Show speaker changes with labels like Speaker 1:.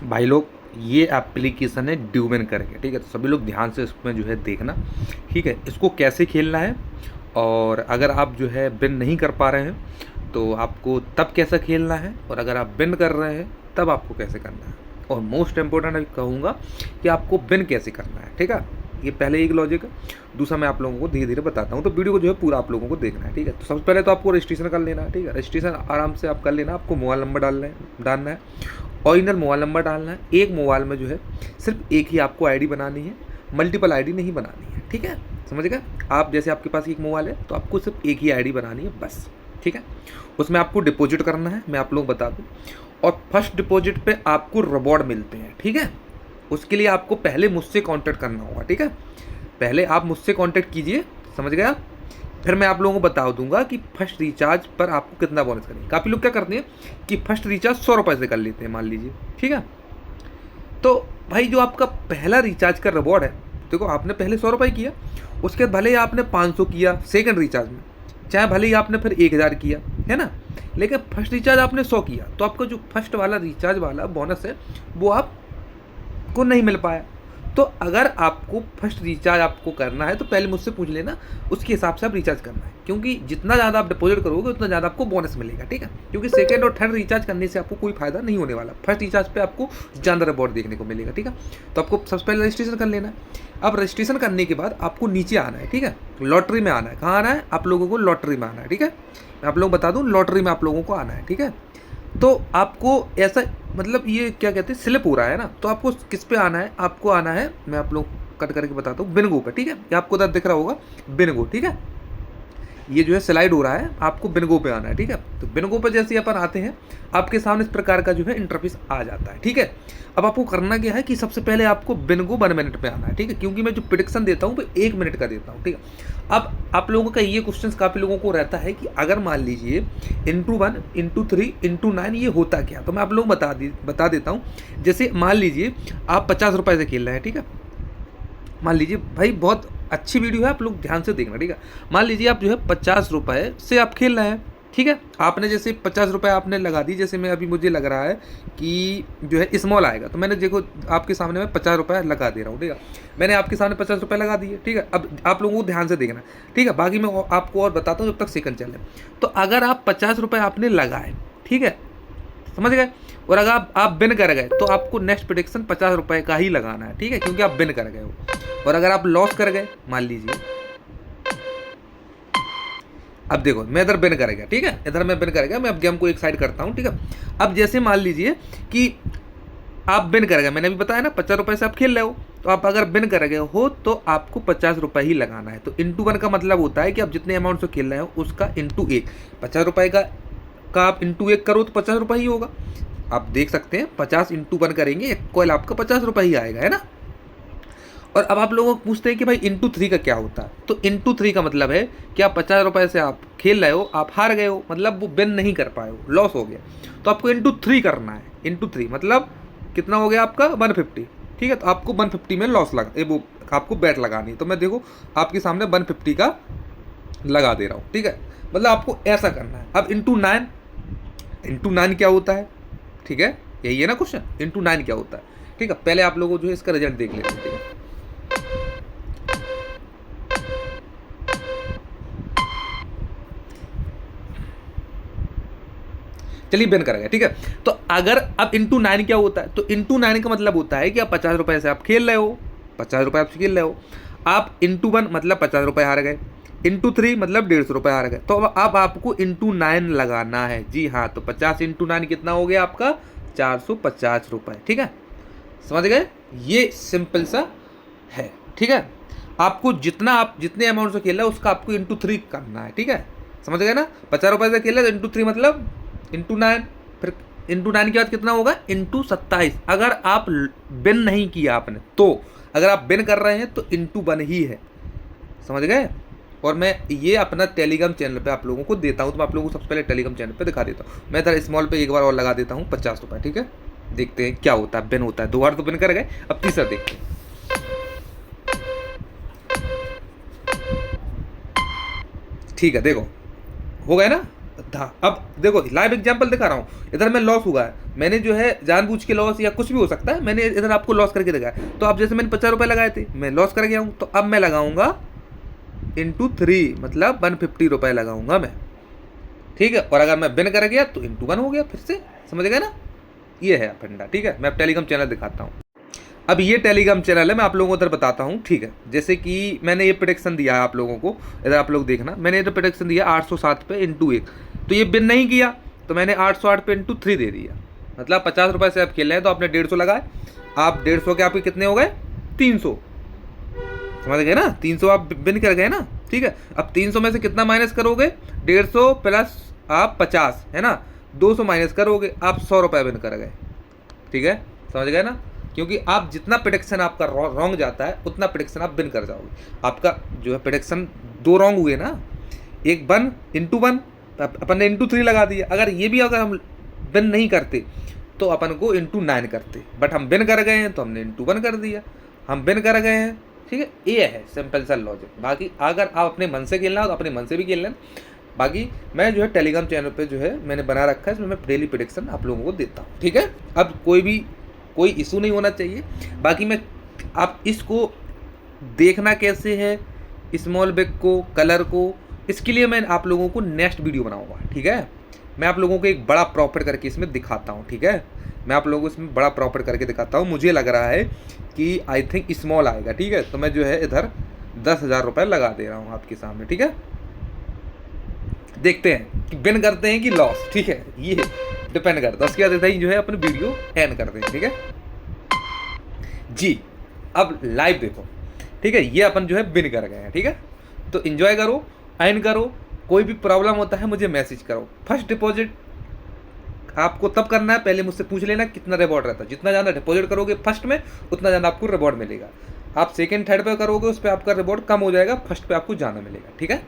Speaker 1: भाई लोग, ये एप्लीकेशन है ड्यूबेन करके, ठीक है। तो सभी लोग ध्यान से इसमें जो है देखना, ठीक है। इसको कैसे खेलना है, और अगर आप जो है बिन नहीं कर पा रहे हैं तो आपको तब कैसा खेलना है, और अगर आप बिन कर रहे हैं तब आपको कैसे करना है, और मोस्ट इम्पोर्टेंट कहूँगा कि आपको बिन कैसे करना है, ठीक है। ये पहले एक लॉजिक है। दूसरा मैं आप लोगों को धीरे धीरे बताता हूँ, तो वीडियो को जो है पूरा आप लोगों को देखना है, ठीक है। तो सबसे पहले तो आपको रजिस्ट्रेशन कर लेना है, ठीक है। रजिस्ट्रेशन आराम से आप कर लेना। आपको मोबाइल नंबर डालना है, ओरिजिनल मोबाइल नंबर डालना है। एक मोबाइल में जो है सिर्फ एक ही आपको आईडी बनानी है, मल्टीपल आईडी नहीं बनानी है, ठीक है। समझ गए आप? जैसे आपके पास एक मोबाइल है तो आपको सिर्फ एक ही आईडी बनानी है बस, ठीक है। उसमें आपको डिपॉजिट करना है, मैं आप लोगों को बता दूँ। और फर्स्ट डिपॉजिट पे आपको रिवॉर्ड मिलते हैं, ठीक है। उसके लिए आपको पहले मुझसे कांटेक्ट करना होगा, ठीक है। पहले आप मुझसे कांटेक्ट कीजिए, समझ गए आप। फिर मैं आप लोगों को बता दूंगा कि फर्स्ट रिचार्ज पर आपको कितना बोनस करेंगे। काफ़ी लोग क्या करते हैं कि फर्स्ट रिचार्ज 100 रुपये से कर लेते हैं, मान लीजिए, ठीक है। तो भाई जो आपका पहला रिचार्ज का रिवॉर्ड है, देखो आपने पहले 100 रुपये किया, उसके बाद भले ही आपने 500 किया सेकंड रिचार्ज में, चाहे भले ही आपने फिर 1000 किया, है ना, लेकिन फर्स्ट रिचार्ज आपने 100 किया, तो आपका जो फर्स्ट वाला रिचार्ज वाला बोनस है वो आपको नहीं मिल पाया। तो अगर आपको फर्स्ट रिचार्ज आपको करना है तो पहले मुझसे पूछ लेना, उसके हिसाब से आप रिचार्ज करना है, क्योंकि जितना ज़्यादा आप डिपॉजिट करोगे उतना ज़्यादा आपको बोनस मिलेगा, ठीक है। क्योंकि सेकंड और थर्ड रिचार्ज करने से आपको कोई फायदा नहीं होने वाला, फर्स्ट रिचार्ज पे आपको ज़्यादा रिवॉर्ड देखने को मिलेगा, ठीक है। तो आपको सबसे पहले रजिस्ट्रेशन कर लेना है। अब रजिस्ट्रेशन करने के बाद आपको नीचे आना है, ठीक है। लॉटरी में आना है। कहाँ आना है? आप लोगों को लॉटरी में आना है, ठीक है। मैं आप लोगों को बता दूँ, लॉटरी में आप लोगों को आना है, ठीक है। तो आपको ऐसा, मतलब ये क्या कहते हैं, स्लिप हो रहा है ना, तो आपको किस पे आना है? आपको आना है, मैं आप लोग कट करके बताता हूँ, बिनगो पे, ठीक है। ये आपको उधर दिख रहा होगा बिनगो, ठीक है। ये जो है स्लाइड हो रहा है, आपको बिनगो पे आना है, ठीक है। तो बिनगो पे जैसे ही अपन आते हैं, आपके सामने इस प्रकार का जो है इंटरफेस आ जाता है, ठीक है। अब आपको करना क्या है कि सबसे पहले आपको बिनगो 1 मिनट पे आना है, ठीक है, क्योंकि मैं जो प्रिडिक्शन देता हूँ वो 1 मिनट का देता हूँ, ठीक है। अब आप लोगों का ये क्वेश्चन काफ़ी लोगों को रहता है कि अगर मान लीजिए *1 *3 *9 ये होता क्या, तो मैं आप लोगों को बता देता हूँ। जैसे मान लीजिए आप 50 रुपये से खेल रहे हैं, ठीक है। मान लीजिए भाई, बहुत अच्छी वीडियो है, आप लोग ध्यान से देखना, ठीक है। मान लीजिए आप जो है 50 रुपये से आप खेल रहे हैं, ठीक है। आपने जैसे 50 रुपये आपने लगा दी, जैसे मैं अभी मुझे लग रहा है कि जो है स्मॉल आएगा, तो मैंने देखो आपके सामने मैं 50 रुपये लगा दे रहा हूँ, ठीक है। मैंने आपके सामने 50 रुपये लगा दिए, ठीक है। अब आप लोगों को ध्यान से देखना, ठीक है। बाकी मैं आपको और बताता हूँ जब तक सेकंड चले। तो अगर आप 50 रुपये आपने लगाए, ठीक है, समझ गए, और अगर आप बिन कर गए तो आपको नेक्स्ट प्रेडिक्शन 50 रुपये का ही लगाना है, ठीक है, क्योंकि आप बिन कर गए हो। और अगर आप लॉस कर गए, मान लीजिए, अब देखो मैं इधर बिन कर गया, ठीक है, इधर मैं बिन कर गया, मैं अब गेम को एक साइड करता हूँ, ठीक है। अब जैसे मान लीजिए कि आप बिन कर गए, मैंने अभी बताया ना 50 रुपये से आप खेल रहे हो, तो आप अगर बिन कर गए हो तो आपको 50 रुपये ही लगाना है। तो *1 का मतलब होता है कि आप जितने अमाउंट से खेल रहे हो उसका *1, 50 रुपये का आप *1 करो तो 50 रुपये ही होगा। आप देख सकते हैं 50 *1 करेंगे, एक कॉइल आपका 50 रुपये ही आएगा, है ना। और अब आप लोगों को पूछते हैं कि भाई *3 का क्या होता है, तो *3 का मतलब है कि आप 50 रुपये से आप खेल रहे हो, आप हार गए हो, मतलब वो बिन नहीं कर पाए हो, लॉस हो गया, तो आपको *3 करना है। *3 मतलब कितना हो गया आपका? 150, ठीक है। तो आपको 150 में लॉस लगा, वो आपको बैट लगानी है। तो मैं देखो आपके सामने 150 का लगा दे रहा हूँ, ठीक है। मतलब आपको ऐसा करना है। अब *9 क्या होता है, ठीक है, यही है ना क्वेश्चन, *9 क्या होता है, ठीक है। पहले आप लोगों को जो है इसका रिजल्ट देख लेते हैं, ठीक है। चलिए बिन कर गया, ठीक है। तो अगर अब *9 क्या होता है, तो *9 का मतलब होता है कि आप 50 रुपये से आप खेल रहे हो, 50 रुपये आप खेल रहे हो, आप *1 मतलब 50 रुपये हार गए, *3 मतलब 150 रुपये हार गए, तो अब आपको *9 लगाना है। जी हाँ, तो 50 × 9 कितना हो गया आपका? 450 रुपये, ठीक है। समझ गए? ये सिंपल सा है, ठीक है। आपको आप जितने अमाउंट से खेल रहे हो उसका आपको *3 करना है, ठीक है। समझ गए ना? 50 रुपये से खेल रहे तो *3 मतलब *9, फिर *9 के बाद कितना होगा? *27। अगर आप बिन नहीं किया आपने, तो अगर आप बिन कर रहे हैं तो *1 ही है, समझ गए। और मैं ये अपना टेलीग्राम चैनल पे आप लोगों को देता हूँ, तो मैं आप लोगों को सबसे पहले टेलीग्राम चैनल पे दिखा देता हूँ। मैं इधर स्मॉल पे एक बार और लगा देता हूँ 50 रुपये, ठीक है। देखते हैं क्या होता है, बिन होता है, 2 बार तो बिन कर गए, अब तीसरा देखते हैं। ठीक है, देखो हो गए ना, था। अब देखो लाइव एग्जांपल दिखा रहा हूँ, इधर मैं लॉस हुआ है, मैंने जो है जानबूझ के लॉस या कुछ भी हो सकता है, मैंने इधर आपको लॉस करके दिखाया। तो अब जैसे मैंने 50 रुपये लगाए थे, मैं लॉस कर गया हूँ, तो अब मैं लगाऊंगा इंटू 3, मतलब 150 रुपये लगाऊंगा मैं, ठीक है। और अगर मैं बिन कर गया तो इंटू 1 हो गया, फिर से समझ गए ना, ये है फंडा, ठीक है। मैं अब टेलीग्राम चैनल दिखाता हूँ। अब ये टेलीग्राम चैनल है, मैं आप लोगों को इधर बताता हूँ, ठीक है। जैसे कि मैंने ये प्रोडिक्शन दिया है आप लोगों को, इधर आप लोग देखना, मैंने इधर प्रोडिक्शन दिया 807 पे इंटू 1, तो ये बिन नहीं किया, तो मैंने 808 पे इंटू 3 दे दिया, मतलब 50 रुपये से आप खेल रहे हैं तो आपने 150 लगाए, आप 150 के आपके कितने हो गए, 300, समझ गए ना, 300 आप बिन कर गए ना, ठीक है। अब 300 में से कितना माइनस करोगे, 150 प्लस आप 50 है ना, 200 माइनस करोगे, आप 100 रुपये बिन कर गए, ठीक है, समझ गए ना। क्योंकि आप जितना प्रेडिक्शन आपका रॉन्ग जाता है उतना प्रेडिक्शन आप बिन कर जाओगे। आपका जो है प्रेडिक्शन 2 रॉन्ग हुए ना, एक 1 इंटू 1, अपन ने इंटू 3 लगा दिया। अगर ये भी अगर हम बिन नहीं करते तो अपन को इंटू 9 करते, बट हम बिन कर गए हैं तो हमने इंटू 1 कर दिया, हम बिन कर गए हैं, ठीक है। ये है सिंपल सा लॉजिक। बाकी अगर आप अपने मन से खेलना हो तो अपने मन से भी खेल लें। बाकी मैं जो है टेलीग्राम चैनल पे जो है मैंने बना रखा है, इसमें मैं डेली प्रेडिक्शन आप लोगों को देता हूँ, ठीक है। अब कोई इशू नहीं होना चाहिए। बाकी मैं आप इसको देखना कैसे है, स्मॉल बिग को, कलर को, इसके लिए मैं आप लोगों को नेक्स्ट वीडियो बनाऊंगा, ठीक है। मैं आप लोगों को एक बड़ा प्रॉफिट करके इसमें दिखाता हूँ, ठीक है। मैं आप लोगों को इसमें बड़ा प्रॉफिट करके दिखाता हूँ। मुझे लग रहा है कि आई थिंक स्मॉल आएगा, ठीक है। तो मैं जो है इधर 10,000 रुपये लगा दे रहा हूँ आपके सामने, ठीक है। देखते हैं कि विन करते हैं कि लॉस, ठीक है, ये डिपेंड करता है। उसके बाद ही जो है अपनी वीडियो एंड करते हैं, ठीक है जी। अब लाइव देखो, ठीक है, ये अपन जो है विन कर गए हैं, ठीक है। तो एंजॉय करो, एंड करो, कोई भी प्रॉब्लम होता है मुझे मैसेज करो। फर्स्ट डिपॉजिट आपको तब करना है, पहले मुझसे पूछ लेना कितना रिवॉर्ड रहता है। जितना ज़्यादा डिपॉजिट करोगे फर्स्ट में उतना ज़्यादा आपको रिवॉर्ड मिलेगा। आप सेकंड थर्ड पे करोगे उस पर आपका रिवॉर्ड कम हो जाएगा, फर्स्ट पे आपको ज़्यादा मिलेगा, ठीक है।